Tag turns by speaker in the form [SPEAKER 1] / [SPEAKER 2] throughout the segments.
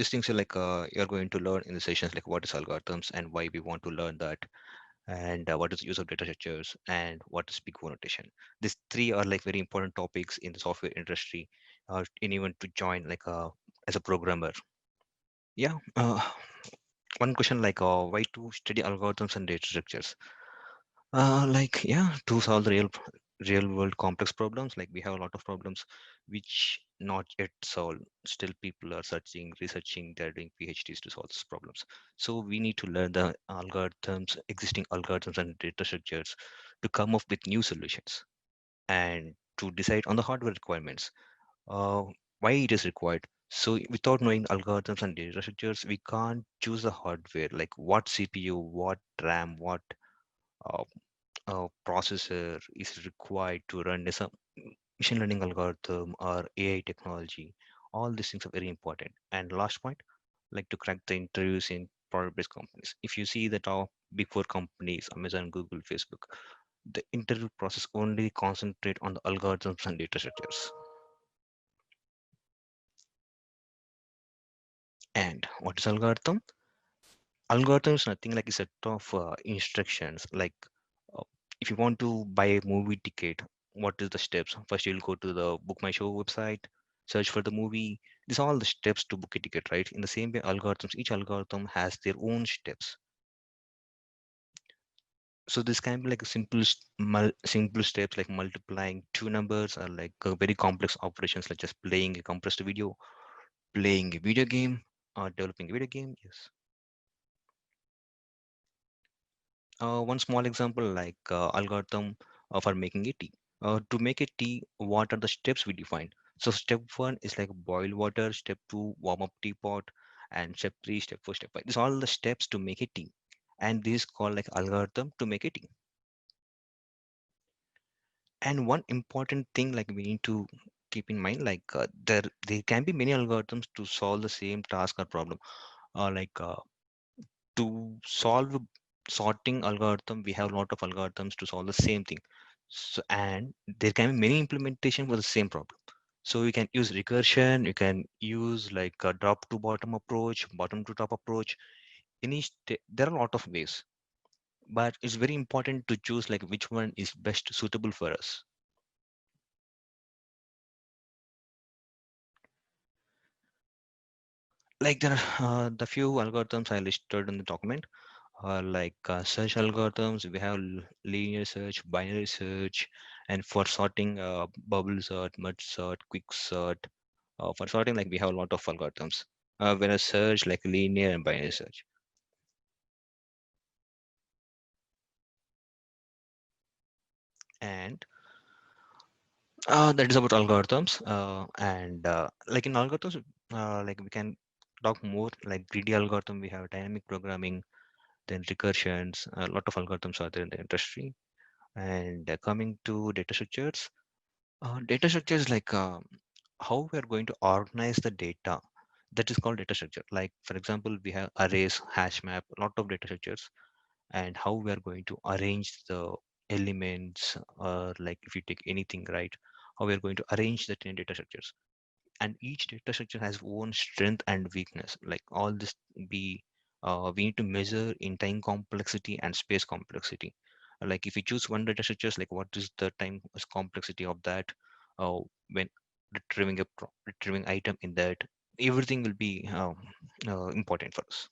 [SPEAKER 1] these things are like you're going to learn in the sessions, like what is algorithms and why we want to learn that, and what is the use of data structures and what is big O notation. These three are like very important topics in the software industry, anyone to join like as a programmer. Yeah. One question like why to study algorithms and data structures? Like yeah, to solve the real world complex problems. Like we have a lot of problems which not yet solved. Still, people are searching, researching. They're doing PhDs to solve these problems. So we need to learn the algorithms, existing algorithms and data structures, to come up with new solutions and to decide on the hardware requirements. Uh, why it is required. So without knowing algorithms and data structures, we can't choose the hardware. Like what CPU, what RAM, what uh, processor is required to run some machine learning algorithm or AI technology. All these things are very important. And last point, like to crack the interviews in product-based companies. If you see the top big four companies, Amazon, Google, Facebook, the interview process only concentrate on the algorithms and data structures. And what is algorithm? Algorithm is nothing like a set of instructions. Like uh, if you want to buy a movie ticket, what is the steps? First, you'll go to the Book My Show website, search for the movie. These are all the steps to book a ticket, right? In the same way, algorithms, each algorithm has their own steps. So this can be like a simple steps like multiplying two numbers, or like very complex operations like just playing a compressed video, playing a video game, or developing a video game. Yes. One small example like algorithm for making a tea. To make a tea, what are the steps we define? So step one is like boil water, step two, warm up teapot, and step three, step four, step five. These are all the steps to make a tea. And this is called like algorithm to make a tea. And one important thing like we need to keep in mind, like there can be many algorithms to solve the same task or problem. Like to solve a sorting algorithm, we have a lot of algorithms to solve the same thing. So, and there can be many implementation for the same problem. So you can use recursion, you can use like a top to bottom approach, bottom to top approach. There are a lot of ways, but it's very important to choose like which one is best suitable for us. Like there are the few algorithms I listed in the document. Like search algorithms, we have linear search, binary search, and for sorting, bubble sort, merge sort, quick sort. For sorting, like we have a lot of algorithms. When I search like linear and binary search, and that is about algorithms. And like in algorithms, like we can talk more like greedy algorithm. We have dynamic programming, then recursions. A lot of algorithms are there in the industry. And coming to data structures. Data structure is like how we are going to organize the data. That is called data structure. Like for example, we have arrays, hash map, a lot of data structures, and how we are going to arrange the elements, or like if you take anything, right? How we are going to arrange that in data structures. And each data structure has own strength and weakness. Like all this be we need to measure in time complexity and space complexity. Like if you choose one data structures, like what is the time complexity of that, uh, when retrieving retrieving item in that, everything will be important for us.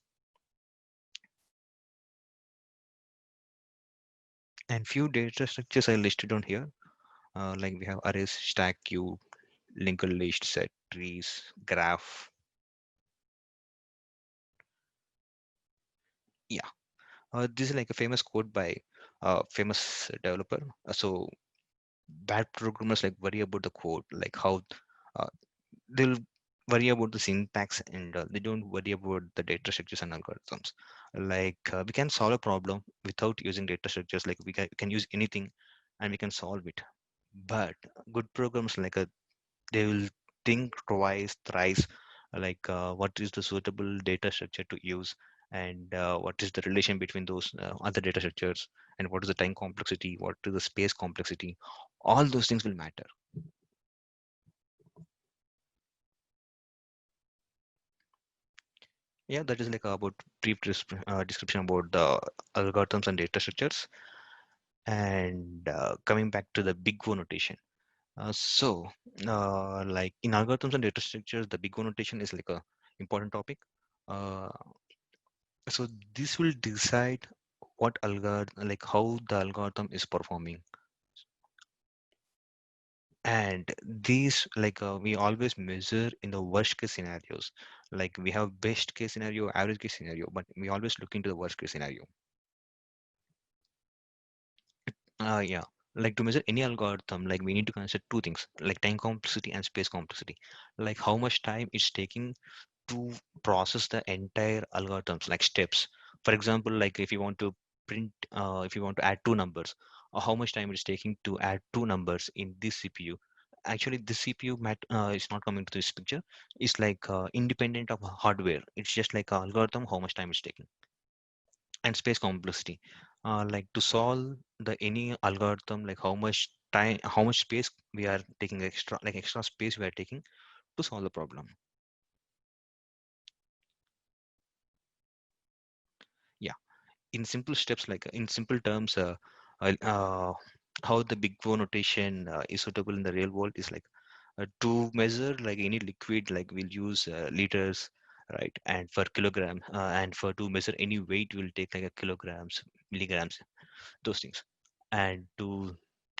[SPEAKER 1] And few data structures I listed on here, like we have arrays, stack, queue, linked list, set, trees, graph. Yeah. This is like a famous quote by a famous developer. So bad programmers like worry about the code, like how uh, they'll worry about the syntax, and they don't worry about the data structures and algorithms. Like we can solve a problem without using data structures. Like we can use anything and we can solve it. But good programs like they will think twice, thrice, like what is the suitable data structure to use, and what is the relation between those other data structures, and what is the time complexity, what is the space complexity. All those things will matter. Yeah, that is like about brief description about the algorithms and data structures. And coming back to the big O notation. Like in algorithms and data structures, the big O notation is like a important topic. Uh, so this will decide what algorithm, like how the algorithm is performing. And these, we always measure in the worst case scenarios. Like we have best case scenario, average case scenario, but we always look into the worst case scenario. Yeah. Like to measure any algorithm, like we need to consider two things, like time complexity and space complexity. Like how much time it's taking to process the entire algorithms, like steps. For example, like if you want to add two numbers, how much time it's taking to add two numbers in this CPU. Actually, this CPU is not coming to this picture. It's like independent of hardware. It's just like algorithm, how much time it's taking. And space complexity, like to solve the any algorithm, like how much time, how much space we are taking, extra space we are taking to solve the problem. Yeah, in simple steps, like in simple terms, uh, uh, how the big O notation is suitable in the real world is like to measure like any liquid, like we'll use liters, right? And for kilogram, and for to measure any weight, we'll take like a kilograms, milligrams, those things. And to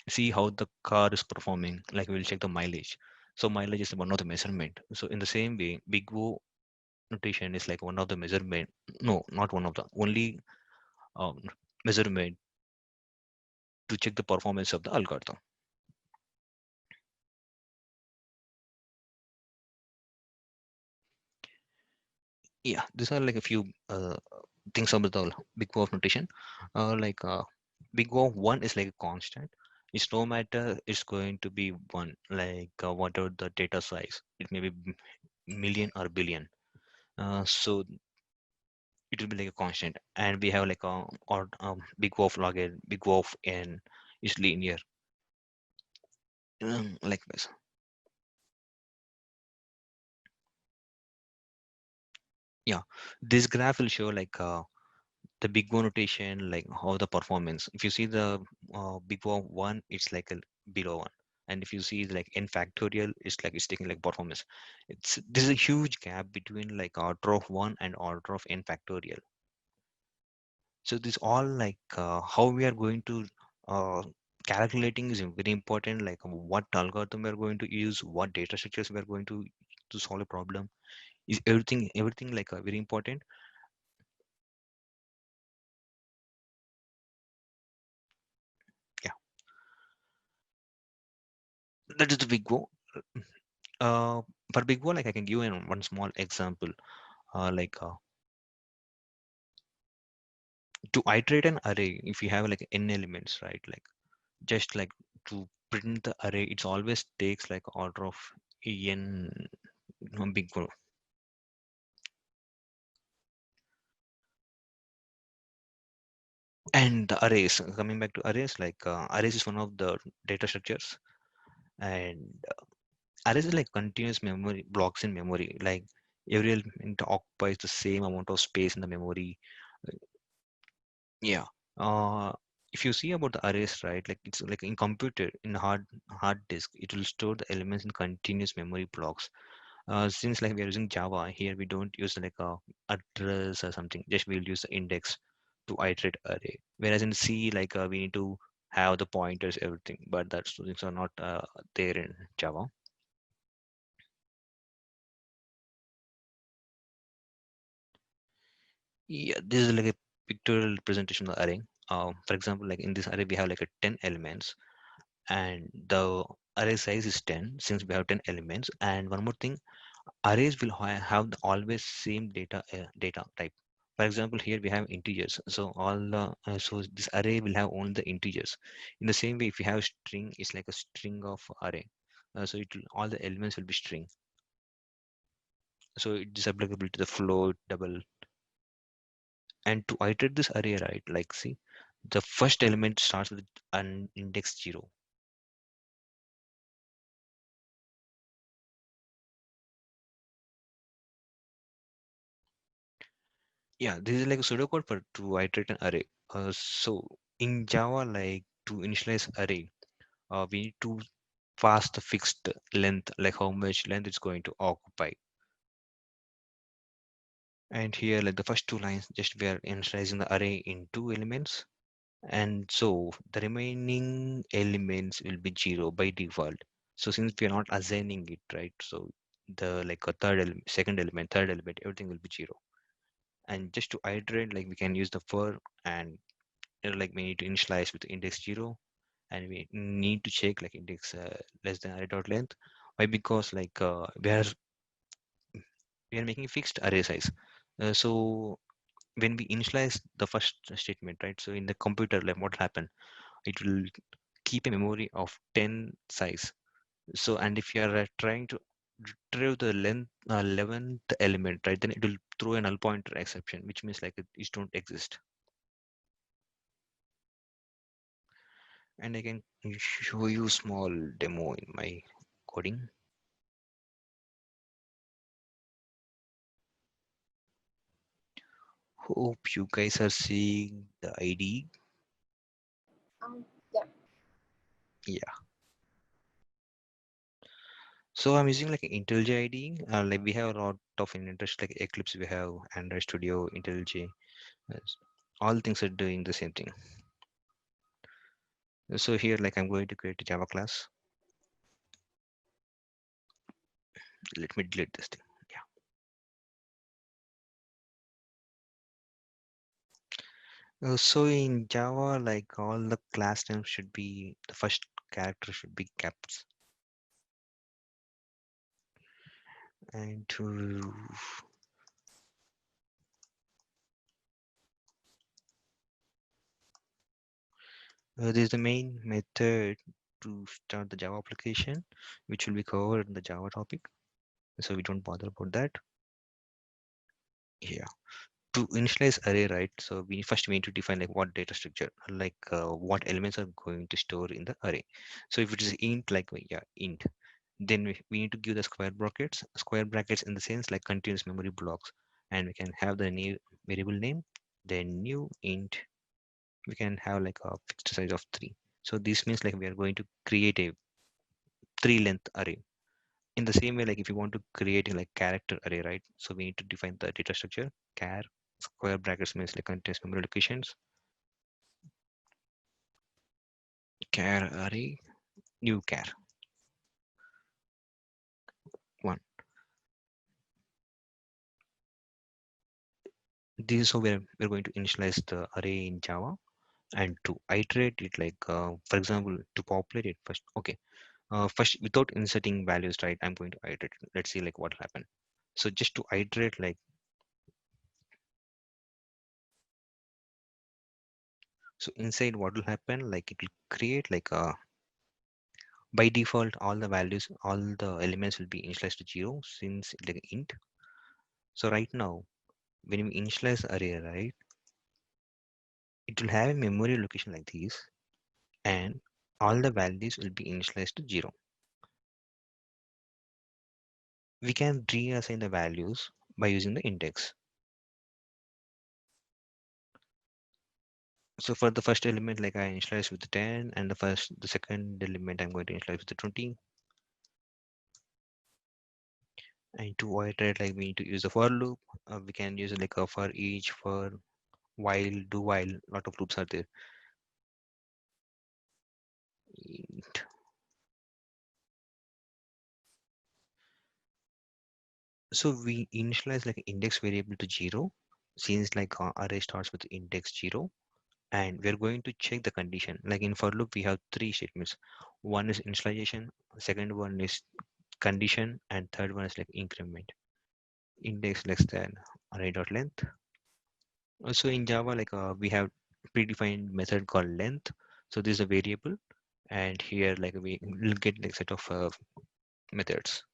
[SPEAKER 1] see how the car is performing, like we'll check the mileage. So mileage is one of the measurement. So in the same way, big O notation is like one of the measurement. No, not one of the only um, measurement to check the performance of the algorithm. Yeah, these are like a few things about the big O of notation. Big O of one is like a constant. It's no matter it's going to be one, like whatever the data size, it may be million or billion. So it will be like a constant, and we have like a or big O of log n, big O of n is linear. Likewise. Yeah, this graph will show like the big O notation, like how the performance. If you see the big O of one, it's like a below one. And if you see like n factorial, it's taking like performance. It's There's a huge gap between like order of one and order of n factorial. So this all like how we are going to uh, calculating is very important. Like what algorithm we are going to use, what data structures we are going to solve a problem. Is everything like very important. Yeah, that is the big O. Uh, for big O, like I can give you one small example. Like to iterate an array, if you have like n elements, right? Like just like to print the array, it's always takes like order of n big O. And the arrays, coming back to arrays, like arrays is one of the data structures, and arrays is like continuous memory blocks in memory. Like every element occupies the same amount of space in the memory. Yeah. Uh, if you see about the arrays, right, like it's like in computer, in hard disk, it will store the elements in continuous memory blocks. Since like we are using Java here, we don't use like a address or something. Just we'll use the index to iterate array. Whereas in C, like we need to have the pointers, everything. But that's things are not there in Java. Yeah, this is like a pictorial representation of the array. For example, like in this array, we have like a 10 elements, and the array size is 10 since we have 10 elements. And one more thing, arrays will have the always same data type. For example, here we have integers, so so this array will have only the integers. In the same way, if you have string, it's like a string of array. So all the elements will be string. So it is applicable to the float, double. And to iterate this array, right, like see, the first element starts with an index 0. Yeah, this is like a pseudocode for to iterate an array. So in Java, like to initialize array, we need to pass the fixed length, like how much length it's going to occupy. And here, like the first two lines, just we are initializing the array in two elements. And so the remaining elements will be zero by default. So since we are not assigning it, right? So the like a third element, second element, third element, everything will be zero. And just to iterate, like we can use the for, and like we need to initialize with index zero, and we need to check like index less than array dot length. Why? Because like we are making fixed array size. So when we initialize the first statement, right? So in the computer, like what happen? It will keep a memory of 10 size. So and if you are trying to retrieve the length 11th element, right? Then it will throw a null pointer exception, which means like it don't exist. And I can show you small demo in my coding. Hope you guys are seeing the ID.
[SPEAKER 2] Yeah.
[SPEAKER 1] Yeah. So I'm using like IntelliJ ID. Like we have a lot of interest like Eclipse, we have Android Studio, IntelliJ. Yes. All things are doing the same thing. So here, like I'm going to create a Java class. Let me delete this thing. So in Java, like all the class names should be the first character should be caps. And to this is the main method to start the Java application, which will be covered in the Java topic. So we don't bother about that. Yeah. To initialize array, right? So we need to define like what data structure, like what elements are going to store in the array. So if it is int, like yeah, int, then we need to give the square brackets in the sense like continuous memory blocks, and we can have the new variable name, then new int. We can have like a fixed size of 3. So this means like we are going to create a 3 length array. In the same way, like if you want to create a like character array, right? So we need to define the data structure. Char square brackets means like continuous memory locations. Char array, new char one. This is how we're going to initialize the array in Java. And to iterate it, like for example, to populate it first. Okay, first without inserting values, right? I'm going to iterate. Let's see like what happened. So just to iterate, like so inside what will happen, like it will create like a by default all the values, all the elements will be initialized to 0 since it's like int. So right now when we initialize array, right, it will have a memory location like this, and all the values will be initialized to 0. We can reassign the values by using the index. So for the first element, like I initialize with the 10, and the second element I'm going to initialize with the 20. And to iterate, like we need to use the for loop. We can use like a for each, for while, do while. Lot of loops are there. Int. So we initialize like index variable to 0, since like our array starts with index 0, and we're going to check the condition. Like in for loop, we have three statements. One is initialization, second one is condition, and third one is like increment. Index less than array dot length. Also in Java, like we have predefined method called length. So this is a variable, and here like we will get like set of methods.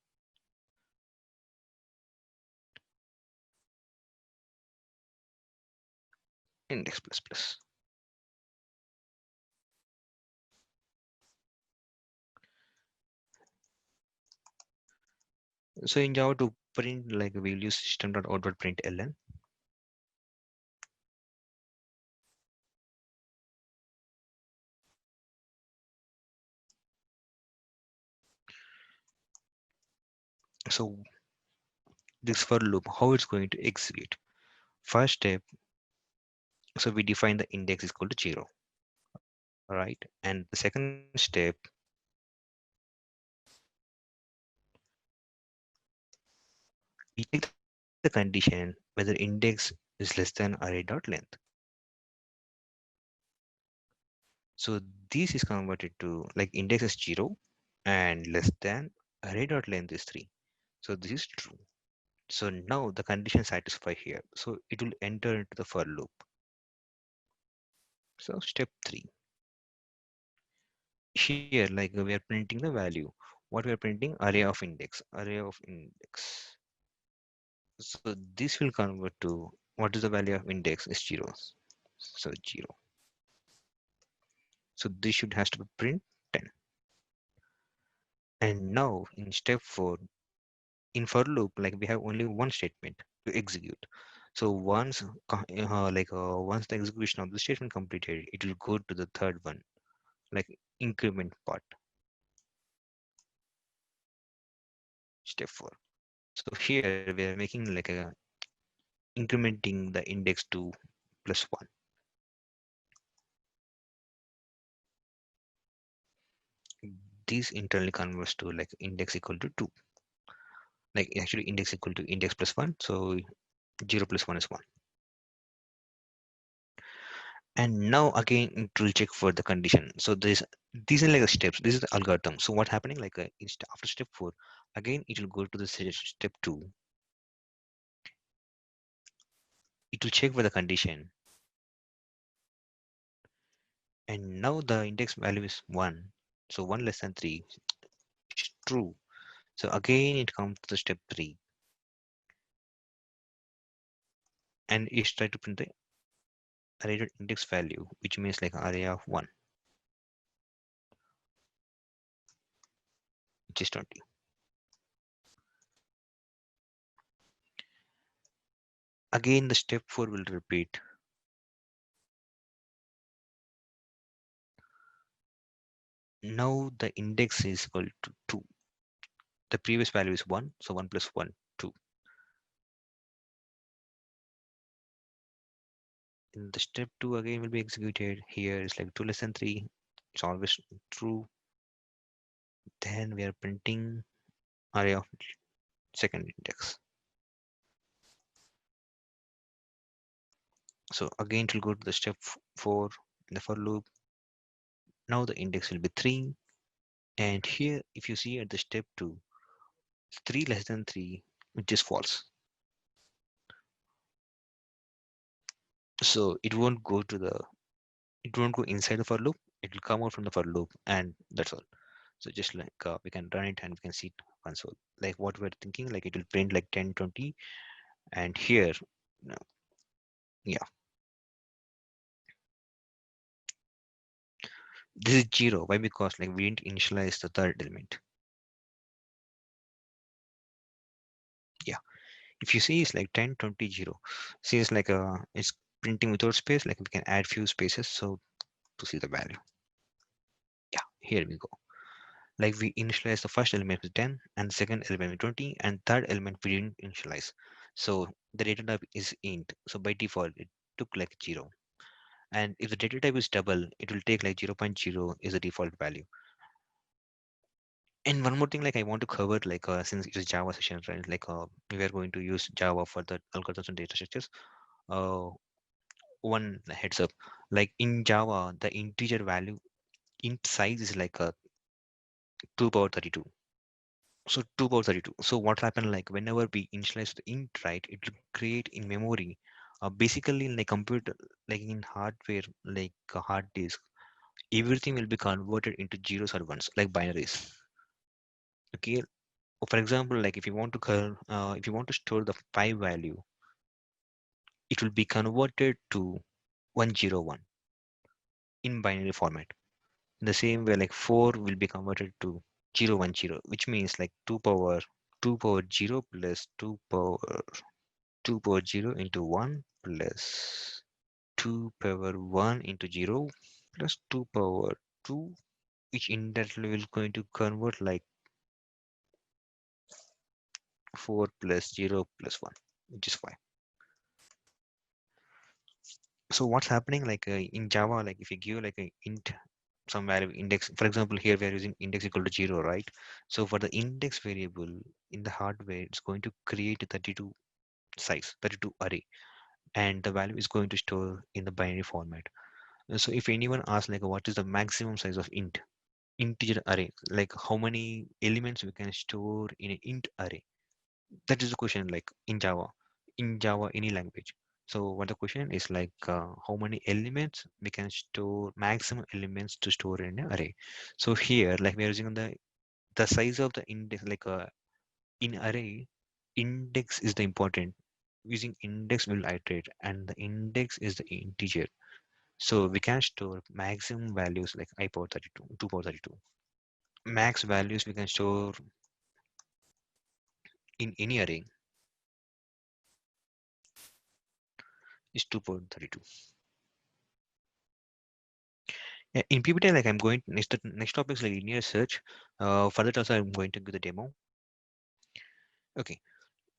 [SPEAKER 1] Index plus plus. So in Java to print, like we'll use system.out.println. So this for loop, how it's going to execute. First step, so we define the index is equal to 0, right? And the second step, we check the condition whether index is less than array dot length. So this is converted to like index is 0 and less than array dot length is 3. So this is true. So now the condition satisfy here. So it will enter into the for loop. So step 3. Here like we are printing the value. What we are printing? Array of index. Array of index. So this will convert to what is the value of index is 0. So 0. So this should has to be print 10. And now in step 4, in for loop, like we have only one statement to execute. So once the execution of the statement completed, it will go to the third one, like increment part, step 4. So here we are making like a incrementing the index to plus 1. This internally converts to like index equal to 2. Like actually index equal to index plus 1. So 0 plus 1 is 1. And now again it will check for the condition. So these are like the steps. This is the algorithm. So what happening like after step 4, again it will go to the step 2. It will check for the condition, and now the index value is 1. So 1 less than 3 is true. So again it comes to the step 3, and it's try to print the array index value, which means like array of 1, which is 20. Again the step 4 will repeat. Now the index is equal to 2. The previous value is 1, so 1 plus 1, 2. In the step 2 again will be executed. Here is like 2 less than 3. It's always true. Then we are printing array of second index. So again it will go to the step 4 in the for loop. Now the index will be 3. And here if you see at the step 2, 3 less than 3, which is false. So it won't go inside the for loop. It will come out from the for loop, and that's all. So just like we can run it and we can see it console. Like what we're thinking, like it will print like 10, 20, and here, no, yeah, this is 0. Why? Because like we didn't initialize the third element. Yeah, if you see it's like 10, 20, 0. See it's like it's printing without space. Like we can add few spaces so to see the value. Yeah, here we go. Like we initialize the first element with 10 and second element with 20 and third element we didn't initialize. So the data type is int. So by default it took like 0. And if the data type is double, it will take like 0 0.0 is the default value. And one more thing, like I want to cover, like since it is Java session, right? Like we are going to use Java for the algorithms and data structures. Uh, one heads up, like in Java, the integer value int size is like a 2 power 32. So 2 power 32. So what happened, like whenever we initialize the int, right, it will create in memory. Basically, in the computer, like in hardware, like a hard disk, everything will be converted into zeros or ones, like binaries. Okay. For example, like if you want to if you want to store the 5 value, it will be converted to 101 in binary format. In the same way, like 4 will be converted to 010, which means like 2 power 0 plus 2 power 0 into 1 plus 2 power 1 into 0 plus 2 power 2, which indirectly will going to convert like 4 plus 0 plus 1, which is 5. So what's happening like in Java, like if you give like a int some value index, for example, here we are using index equal to 0, right? So for the index variable in the hardware, it's going to create a 32 size, 32 array, and the value is going to store in the binary format. So if anyone asks like what is the maximum size of integer array, like how many elements we can store in an int array, that is the question, like in Java any language. So what the question is like how many elements we can store, maximum elements to store in an array. So here like we are using the size of the index, like in array, index is the important. Using index will iterate, and the index is the integer. So we can store maximum values like I power 32, 2 power 32. Max values we can store in any array is 2 power 32. Yeah, in PPT, like I'm going next topic is like linear search. For that also I'm going to give the demo. Okay,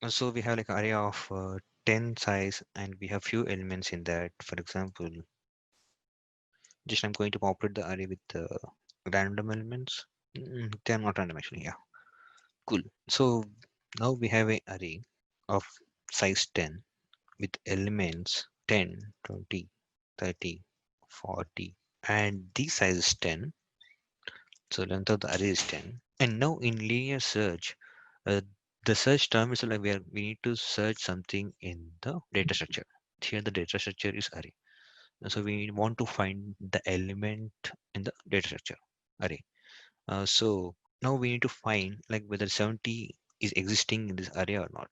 [SPEAKER 1] so we have like array of 10 size, and we have few elements in that. For example, just I'm going to populate the array with random elements. They are not random actually. Yeah, cool. So now we have a array of size 10 with elements 10, 20, 30, 40, and these size is 10. So length of the array is 10. And now in linear search, uh, the search term is like we need to search something in the data structure. Here the data structure is array. So we want to find the element in the data structure array. So now we need to find like whether 70 is existing in this array or not.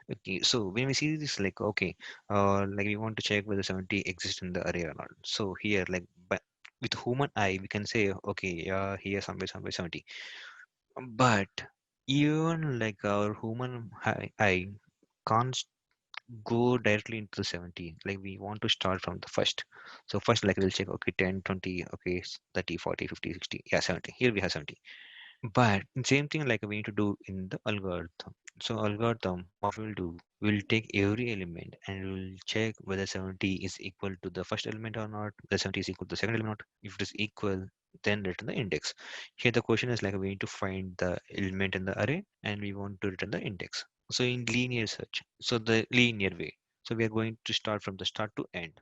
[SPEAKER 1] Okay, so when we see this, like okay, like we want to check whether 70 exists in the array or not. So here, like with human eye, we can say okay, yeah, here somewhere 70. But even like our human eye can't go directly into the 70. Like we want to start from the first. So first, like we'll check okay, 10, 20, okay, 30, 40, 50, 60. Yeah, 70. Here we have 70. But same thing like we need to do in the algorithm. So algorithm, what we'll do, we'll take every element and we'll check whether 70 is equal to the first element or not, whether 70 is equal to the second element. If it is equal, then return the index. Here the question is like we need to find the element in the array and we want to return the index. So in linear search, so the linear way. So we are going to start from the start to end.